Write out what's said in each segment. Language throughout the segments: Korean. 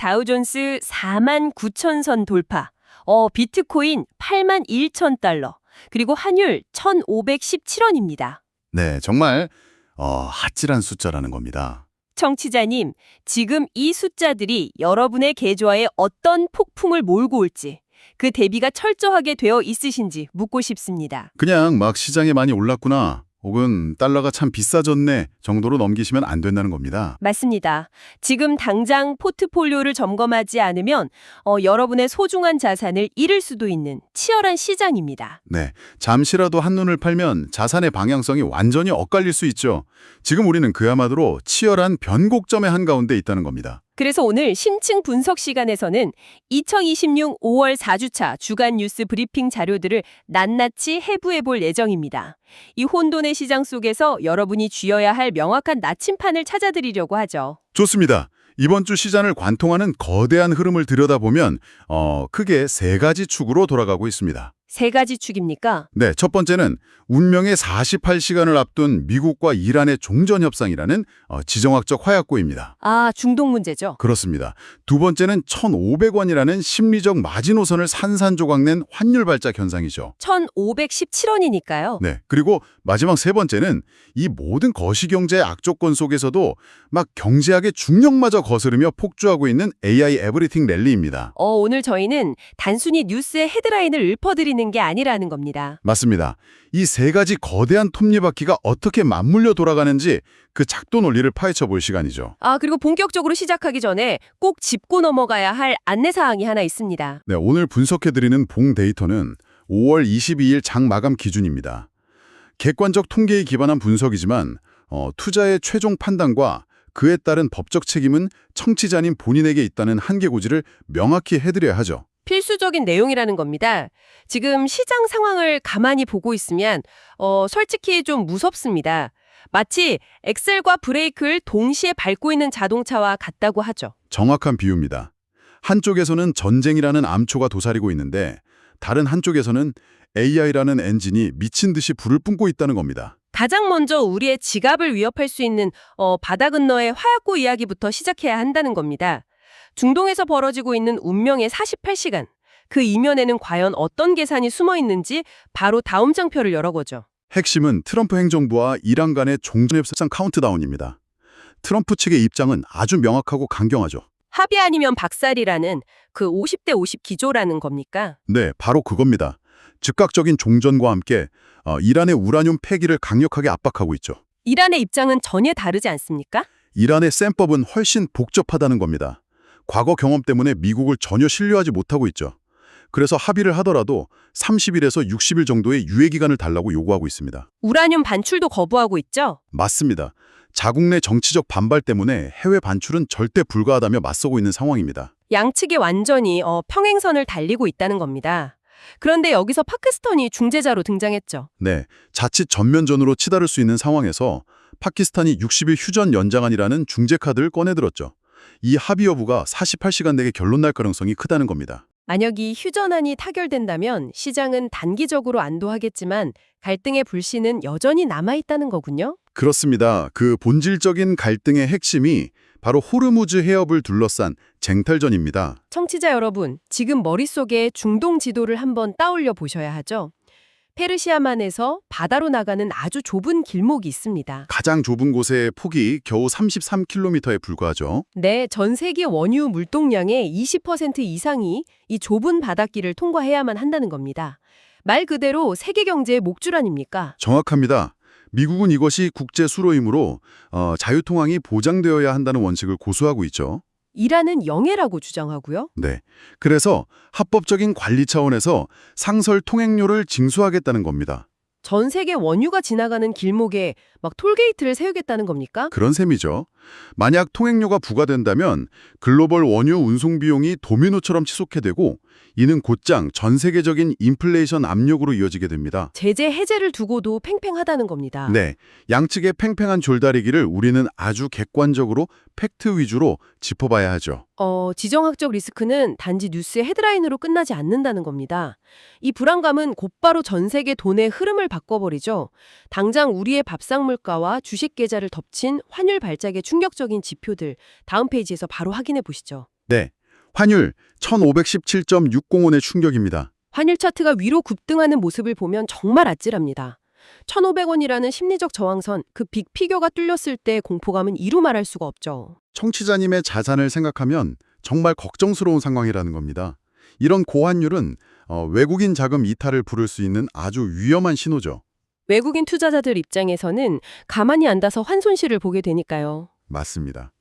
다우존스 49,000선 돌파, 비트코인 81,000달러, 그리고 환율 1,517원입니다. 네, 정말 아찔한 숫자라는 겁니다. 청취자님, 지금 이 숫자들이 여러분의 계좌에 어떤 폭풍을 몰고 올지, 그 대비가 철저하게 되어 있으신지 묻고 싶습니다. 그냥 막 시장에 많이 올랐구나, 혹은 달러가 참 비싸졌네 정도로 넘기시면 안 된다는 겁니다. 맞습니다. 지금 당장 포트폴리오를 점검하지 않으면 여러분의 소중한 자산을 잃을 수도 있는 치열한 시장입니다. 네, 잠시라도 한눈을 팔면 자산의 방향성이 완전히 엇갈릴 수 있죠. 지금 우리는 그야말로 치열한 변곡점의 한가운데 있다는 겁니다. 그래서 오늘 심층 분석 시간에서는 2026 5월 4주차 주간 뉴스 브리핑 자료들을 낱낱이 해부해 볼 예정입니다. 이 혼돈의 시장 속에서 여러분이 쥐어야 할 명확한 나침판을 찾아드리려고 하죠. 좋습니다. 이번 주 시장을 관통하는 거대한 흐름을 들여다보면 크게 세 가지 축으로 돌아가고 있습니다. 세 가지 축입니까? 네, 첫 번째는 운명의 48시간을 앞둔 미국과 이란의 종전협상이라는 지정학적 화약고입니다. 아, 중동 문제죠. 그렇습니다. 두 번째는 1,500원이라는 심리적 마지노선을 산산조각낸 환율 발작 현상이죠. 1,517원이니까요. 네, 그리고 마지막 세 번째는 이 모든 거시경제의 악조건 속에서도 막 경제학의 중력마저 거스르며 폭주하고 있는 AI 에브리띵 랠리입니다. 오늘 저희는 단순히 뉴스의 헤드라인을 읊어드리는 게 아니라는 겁니다. 맞습니다. 이 세 가지 거대한 톱니바퀴가 어떻게 맞물려 돌아가는지 그 작동 논리를 파헤쳐 볼 시간이죠. 그리고 본격적으로 시작하기 전에 꼭 짚고 넘어가야 할 안내사항이 하나 있습니다. 네, 오늘 분석해드리는 봉 데이터는 5월 22일 장 마감 기준입니다. 객관적 통계에 기반한 분석이지만 투자의 최종 판단과 그에 따른 법적 책임은 청취자님 본인에게 있다는 한계 고지를 명확히 해드려야 하죠. 필수적인 내용이라는 겁니다. 지금 시장 상황을 가만히 보고 있으면 솔직히 좀 무섭습니다. 마치 엑셀과 브레이크를 동시에 밟고 있는 자동차와 같다고 하죠. 정확한 비유입니다. 한쪽에서는 전쟁이라는 암초가 도사리고 있는데 다른 한쪽에서는 AI라는 엔진이 미친 듯이 불을 뿜고 있다는 겁니다. 가장 먼저 우리의 지갑을 위협할 수 있는 바다 근너의 화약고 이야기부터 시작해야 한다는 겁니다. 중동에서 벌어지고 있는 운명의 48시간, 그 이면에는 과연 어떤 계산이 숨어 있는지 바로 다음 장표를 열어보죠. 핵심은 트럼프 행정부와 이란 간의 종전협상 카운트다운입니다. 트럼프 측의 입장은 아주 명확하고 강경하죠. 합의 아니면 박살이라는 그 50대 50 기조라는 겁니까? 네, 바로 그겁니다. 즉각적인 종전과 함께 이란의 우라늄 폐기를 강력하게 압박하고 있죠. 이란의 입장은 전혀 다르지 않습니까? 이란의 셈법은 훨씬 복잡하다는 겁니다. 과거 경험 때문에 미국을 전혀 신뢰하지 못하고 있죠. 그래서 합의를 하더라도 30일에서 60일 정도의 유예기간을 달라고 요구하고 있습니다. 우라늄 반출도 거부하고 있죠? 맞습니다. 자국 내 정치적 반발 때문에 해외 반출은 절대 불가하다며 맞서고 있는 상황입니다. 양측이 완전히 평행선을 달리고 있다는 겁니다. 그런데 여기서 파키스탄이 중재자로 등장했죠. 네, 자칫 전면전으로 치달을 수 있는 상황에서 파키스탄이 60일 휴전 연장안이라는 중재 카드를 꺼내들었죠. 이 합의 여부가 48시간 내에 결론 날 가능성이 크다는 겁니다. 만약 이 휴전안이 타결된다면 시장은 단기적으로 안도하겠지만 갈등의 불씨는 여전히 남아있다는 거군요. 그렇습니다. 그 본질적인 갈등의 핵심이 바로 호르무즈 해협을 둘러싼 쟁탈전입니다. 청취자 여러분, 지금 머릿속에 중동 지도를 한번 따올려 보셔야 하죠. 페르시아만에서 바다로 나가는 아주 좁은 길목이 있습니다. 가장 좁은 곳의 폭이 겨우 33km에 불과하죠. 네, 전 세계 원유 물동량의 20% 이상이 이 좁은 바닷길을 통과해야만 한다는 겁니다. 말 그대로 세계 경제의 목줄 아닙니까? 정확합니다. 미국은 이것이 국제 수로이므로 자유통항이 보장되어야 한다는 원칙을 고수하고 있죠. 이란은 영해라고 주장하고요. 네. 그래서 합법적인 관리 차원에서 상설 통행료를 징수하겠다는 겁니다. 전 세계 원유가 지나가는 길목에 막 톨게이트를 세우겠다는 겁니까? 그런 셈이죠. 만약 통행료가 부과된다면 글로벌 원유 운송 비용이 도미노처럼 치솟게 되고 이는 곧장 전 세계적인 인플레이션 압력으로 이어지게 됩니다. 제재 해제를 두고도 팽팽하다는 겁니다. 네, 양측의 팽팽한 졸다리기를 우리는 아주 객관적으로 팩트 위주로 짚어봐야 하죠. 지정학적 리스크는 단지 뉴스의 헤드라인으로 끝나지 않는다는 겁니다. 이 불안감은 곧바로 전 세계 돈의 흐름을 바꿔버리죠. 당장 우리의 밥상 물가와 주식 계좌를 덮친 환율 발작의 충격적인 지표들 다음 페이지에서 바로 확인해 보시죠. 네, 환율 1517.605의 충격입니다. 환율 차트가 위로 급등하는 모습을 보면 정말 아찔합니다. 1,500원이라는 심리적 저항선, 그 빅피겨가 뚫렸을 때 공포감은 이루 말할 수가 없죠. 청취자님의 자산을 생각하면 정말 걱정스러운 상황이라는 겁니다. 이런 고환율은 외국인 자금 이탈을 부를 수 있는 아주 위험한 신호죠. 외국인 투자자들 입장에서는 가만히 앉아서 환손실을 보게 되니까요. 맞습니다.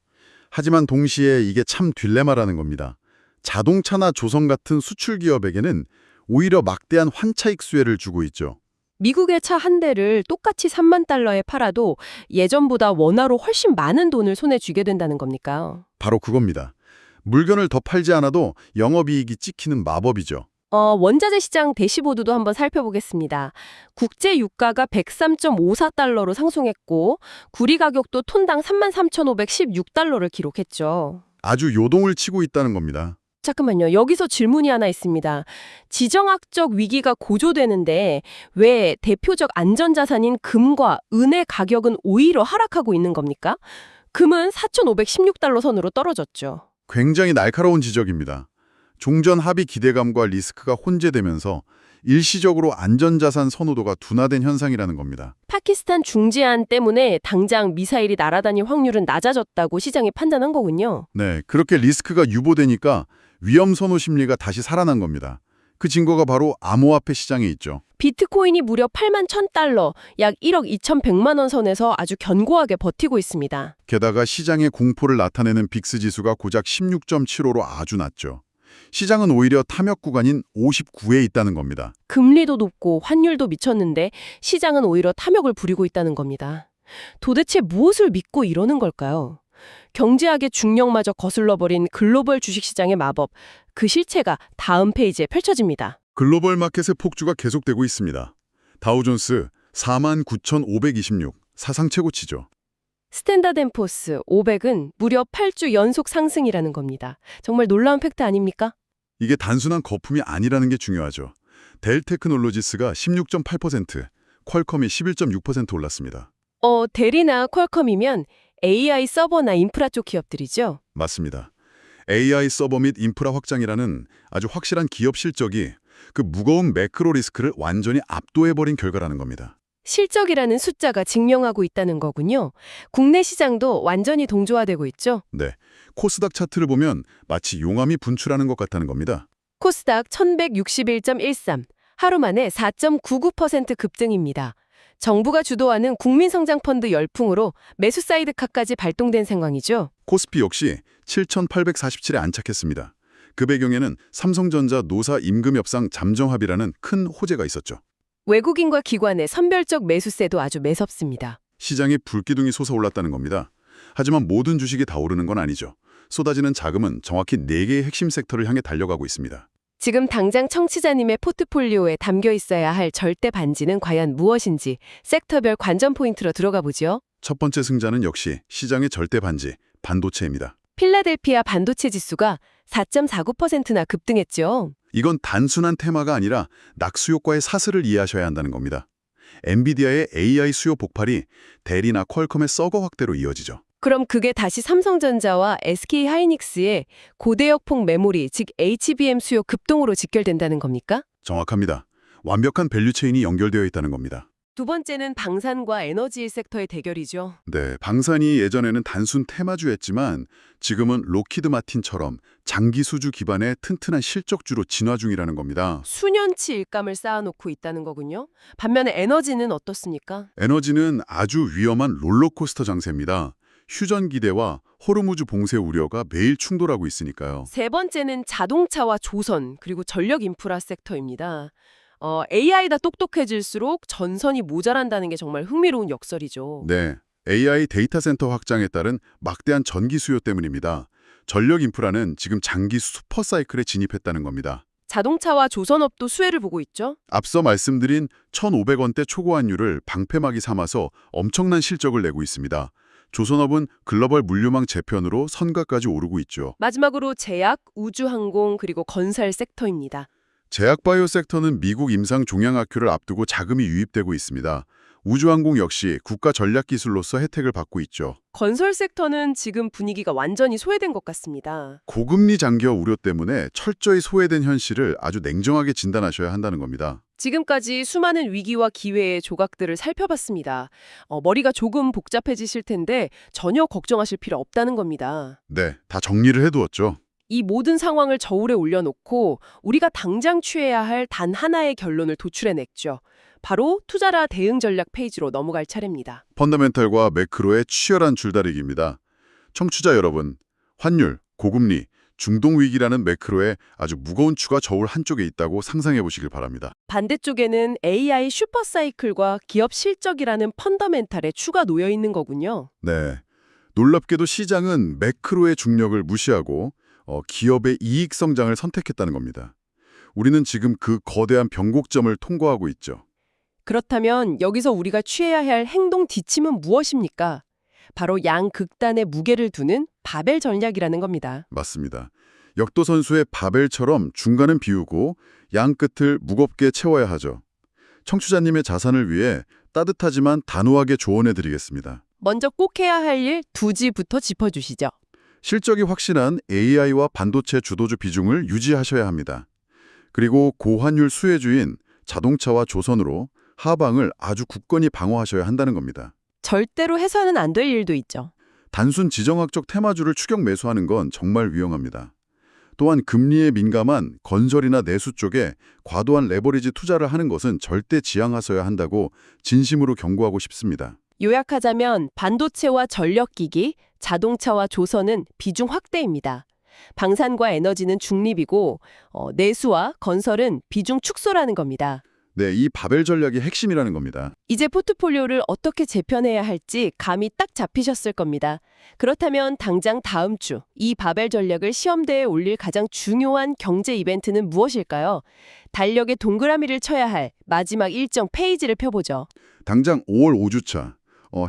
하지만 동시에 이게 참 딜레마라는 겁니다. 자동차나 조선 같은 수출 기업에게는 오히려 막대한 환차익 수혜를 주고 있죠. 미국의 차 한 대를 똑같이 3만 달러에 팔아도 예전보다 원화로 훨씬 많은 돈을 손에 쥐게 된다는 겁니까? 바로 그겁니다. 물건을 더 팔지 않아도 영업이익이 찍히는 마법이죠. 원자재 시장 대시보드도 한번 살펴보겠습니다. 국제 유가가 103.54달러로 상승했고 구리 가격도 톤당 33,516달러를 기록했죠. 아주 요동을 치고 있다는 겁니다. 잠깐만요. 여기서 질문이 하나 있습니다. 지정학적 위기가 고조되는데 왜 대표적 안전자산인 금과 은의 가격은 오히려 하락하고 있는 겁니까? 금은 4,516달러 선으로 떨어졌죠. 굉장히 날카로운 지적입니다. 종전 합의 기대감과 리스크가 혼재되면서 일시적으로 안전자산 선호도가 둔화된 현상이라는 겁니다. 파키스탄 중재안 때문에 당장 미사일이 날아다닐 확률은 낮아졌다고 시장이 판단한 거군요. 네, 그렇게 리스크가 유보되니까 위험 선호 심리가 다시 살아난 겁니다. 그 증거가 바로 암호화폐 시장에 있죠. 비트코인이 무려 8만 1,000달러, 약 1억 2,100만 원 선에서 아주 견고하게 버티고 있습니다. 게다가 시장의 공포를 나타내는 빅스 지수가 고작 16.75로 아주 낮죠. 시장은 오히려 탐욕 구간인 59에 있다는 겁니다. 금리도 높고 환율도 미쳤는데 시장은 오히려 탐욕을 부리고 있다는 겁니다. 도대체 무엇을 믿고 이러는 걸까요? 경제학의 중력마저 거슬러버린 글로벌 주식시장의 마법, 그 실체가 다음 페이지에 펼쳐집니다. 글로벌 마켓의 폭주가 계속되고 있습니다. 다우존스 49,526, 사상 최고치죠. 스탠다드앤포스 500은 무려 8주 연속 상승이라는 겁니다. 정말 놀라운 팩트 아닙니까? 이게 단순한 거품이 아니라는 게 중요하죠. 델 테크놀로지스가 16.8%, 퀄컴이 11.6% 올랐습니다. 델이나 퀄컴이면 AI 서버나 인프라 쪽 기업들이죠. 맞습니다. AI 서버 및 인프라 확장이라는 아주 확실한 기업 실적이 그 무거운 매크로 리스크를 완전히 압도해버린 결과라는 겁니다. 실적이라는 숫자가 증명하고 있다는 거군요. 국내 시장도 완전히 동조화되고 있죠. 네, 코스닥 차트를 보면 마치 용암이 분출하는 것 같다는 겁니다. 코스닥 1161.13, 하루 만에 4.99% 급등입니다. 정부가 주도하는 국민성장펀드 열풍으로 매수 사이드카까지 발동된 상황이죠. 코스피 역시 7,847에 안착했습니다. 그 배경에는 삼성전자 노사 임금 협상 잠정 합의라는 큰 호재가 있었죠. 외국인과 기관의 선별적 매수세도 아주 매섭습니다. 시장에 불기둥이 솟아올랐다는 겁니다. 하지만 모든 주식이 다 오르는 건 아니죠. 쏟아지는 자금은 정확히 4개의 핵심 섹터를 향해 달려가고 있습니다. 지금 당장 청취자님의 포트폴리오에 담겨 있어야 할 절대 반지는 과연 무엇인지 섹터별 관전 포인트로 들어가 보죠. 첫 번째 승자는 역시 시장의 절대 반지, 반도체입니다. 필라델피아 반도체 지수가 4.49%나 급등했죠. 이건 단순한 테마가 아니라 낙수 효과의 사슬을 이해하셔야 한다는 겁니다. 엔비디아의 AI 수요 폭발이 델이나 퀄컴의 서거 확대로 이어지죠. 그럼 그게 다시 삼성전자와 SK하이닉스의 고대역폭 메모리, 즉 HBM 수요 급등으로 직결된다는 겁니까? 정확합니다. 완벽한 밸류체인이 연결되어 있다는 겁니다. 두 번째는 방산과 에너지 섹터의 대결이죠. 네, 방산이 예전에는 단순 테마주였지만 지금은 로키드 마틴처럼 장기 수주 기반의 튼튼한 실적주로 진화 중이라는 겁니다. 수년치 일감을 쌓아놓고 있다는 거군요. 반면에 에너지는 어떻습니까? 에너지는 아주 위험한 롤러코스터 장세입니다. 휴전 기대와 호르무즈 봉쇄 우려가 매일 충돌하고 있으니까요. 세 번째는 자동차와 조선, 그리고 전력 인프라 섹터입니다. AI가 똑똑해질수록 전선이 모자란다는 게 정말 흥미로운 역설이죠. 네, AI 데이터 센터 확장에 따른 막대한 전기 수요 때문입니다. 전력 인프라는 지금 장기 슈퍼 사이클에 진입했다는 겁니다. 자동차와 조선업도 수혜를 보고 있죠. 앞서 말씀드린 1,500원대 초고환율을 방패막이 삼아서 엄청난 실적을 내고 있습니다. 조선업은 글로벌 물류망 재편으로 선가까지 오르고 있죠. 마지막으로 제약, 우주항공, 그리고 건설 섹터입니다. 제약바이오 섹터는 미국 임상 종양학회를 앞두고 자금이 유입되고 있습니다. 우주항공 역시 국가 전략기술로서 혜택을 받고 있죠. 건설 섹터는 지금 분위기가 완전히 소외된 것 같습니다. 고금리 장기화 우려 때문에 철저히 소외된 현실을 아주 냉정하게 진단하셔야 한다는 겁니다. 지금까지 수많은 위기와 기회의 조각들을 살펴봤습니다. 머리가 조금 복잡해지실 텐데 전혀 걱정하실 필요 없다는 겁니다. 네, 다 정리를 해두었죠. 이 모든 상황을 저울에 올려놓고 우리가 당장 취해야 할 단 하나의 결론을 도출해냈죠. 바로 투자라 대응 전략 페이지로 넘어갈 차례입니다. 펀더멘털과 매크로의 치열한 줄다리기입니다. 청취자 여러분, 환율, 고금리, 중동위기라는 매크로에 아주 무거운 추가 저울 한쪽에 있다고 상상해 보시길 바랍니다. 반대쪽에는 AI 슈퍼사이클과 기업 실적이라는 펀더멘탈에 추가 놓여 있는 거군요. 네, 놀랍게도 시장은 매크로의 중력을 무시하고 기업의 이익 성장을 선택했다는 겁니다. 우리는 지금 그 거대한 변곡점을 통과하고 있죠. 그렇다면 여기서 우리가 취해야 할 행동 지침은 무엇입니까? 바로 양극단의 무게를 두는 바벨 전략이라는 겁니다. 맞습니다. 역도 선수의 바벨처럼 중간은 비우고 양 끝을 무겁게 채워야 하죠. 청취자님의 자산을 위해 따뜻하지만 단호하게 조언해 드리겠습니다. 먼저 꼭 해야 할 일 2지부터 짚어주시죠. 실적이 확실한 AI와 반도체 주도주 비중을 유지하셔야 합니다. 그리고 고환율 수혜주인 자동차와 조선으로 하방을 아주 굳건히 방어하셔야 한다는 겁니다. 절대로 해서는 안 될 일도 있죠. 단순 지정학적 테마주를 추격 매수하는 건 정말 위험합니다. 또한 금리에 민감한 건설이나 내수 쪽에 과도한 레버리지 투자를 하는 것은 절대 지양하셔야 한다고 진심으로 경고하고 싶습니다. 요약하자면 반도체와 전력기기, 자동차와 조선은 비중 확대입니다. 방산과 에너지는 중립이고 내수와 건설은 비중 축소라는 겁니다. 네, 이 바벨 전략이 핵심이라는 겁니다. 이제 포트폴리오를 어떻게 재편해야 할지 감이 딱 잡히셨을 겁니다. 그렇다면 당장 다음 주 이 바벨 전략을 시험대에 올릴 가장 중요한 경제 이벤트는 무엇일까요? 달력에 동그라미를 쳐야 할 마지막 일정 페이지를 펴보죠. 당장 5월 5주차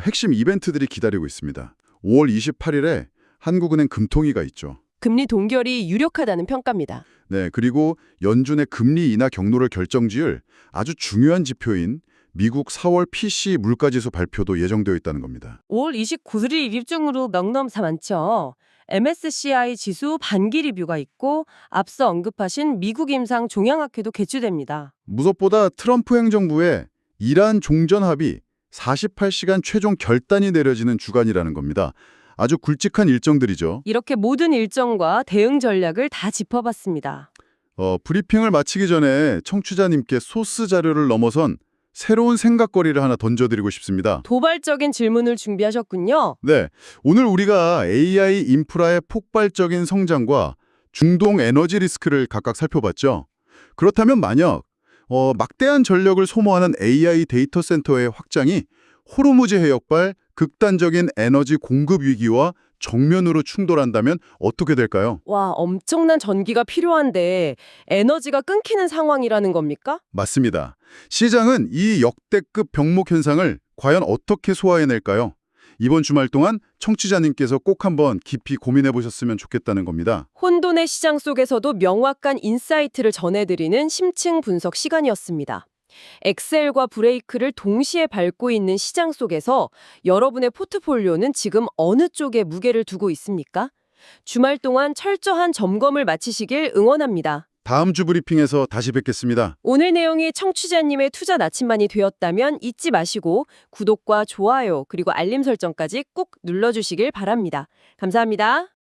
핵심 이벤트들이 기다리고 있습니다. 5월 28일에 한국은행 금통위가 있죠. 금리 동결이 유력하다는 평가입니다. 네, 그리고 연준의 금리 인하 경로를 결정지을 아주 중요한 지표인 미국 4월 PC 물가지수 발표도 예정되어 있다는 겁니다. 5월 29일 입중으로 명넘사 많죠. MSCI 지수 반기 리뷰가 있고 앞서 언급하신 미국 임상 종양학회도 개최됩니다. 무엇보다 트럼프 행정부의 이란 종전 합의 48시간 최종 결단이 내려지는 주간이라는 겁니다. 아주 굵직한 일정들이죠. 이렇게 모든 일정과 대응 전략을 다 짚어봤습니다. 브리핑을 마치기 전에 청취자님께 소스 자료를 넘어선 새로운 생각거리를 하나 던져드리고 싶습니다. 도발적인 질문을 준비하셨군요. 네, 오늘 우리가 AI 인프라의 폭발적인 성장과 중동 에너지 리스크를 각각 살펴봤죠. 그렇다면 만약 막대한 전력을 소모하는 AI 데이터 센터의 확장이 호르무즈 해역발 극단적인 에너지 공급 위기와 정면으로 충돌한다면 어떻게 될까요? 와, 엄청난 전기가 필요한데 에너지가 끊기는 상황이라는 겁니까? 맞습니다. 시장은 이 역대급 병목 현상을 과연 어떻게 소화해낼까요? 이번 주말 동안 청취자님께서 꼭 한번 깊이 고민해 보셨으면 좋겠다는 겁니다. 혼돈의 시장 속에서도 명확한 인사이트를 전해드리는 심층 분석 시간이었습니다. 엑셀과 브레이크를 동시에 밟고 있는 시장 속에서 여러분의 포트폴리오는 지금 어느 쪽에 무게를 두고 있습니까? 주말 동안 철저한 점검을 마치시길 응원합니다. 다음 주 브리핑에서 다시 뵙겠습니다. 오늘 내용이 청취자님의 투자 나침반이 되었다면 잊지 마시고 구독과 좋아요 그리고 알림 설정까지 꼭 눌러주시길 바랍니다. 감사합니다.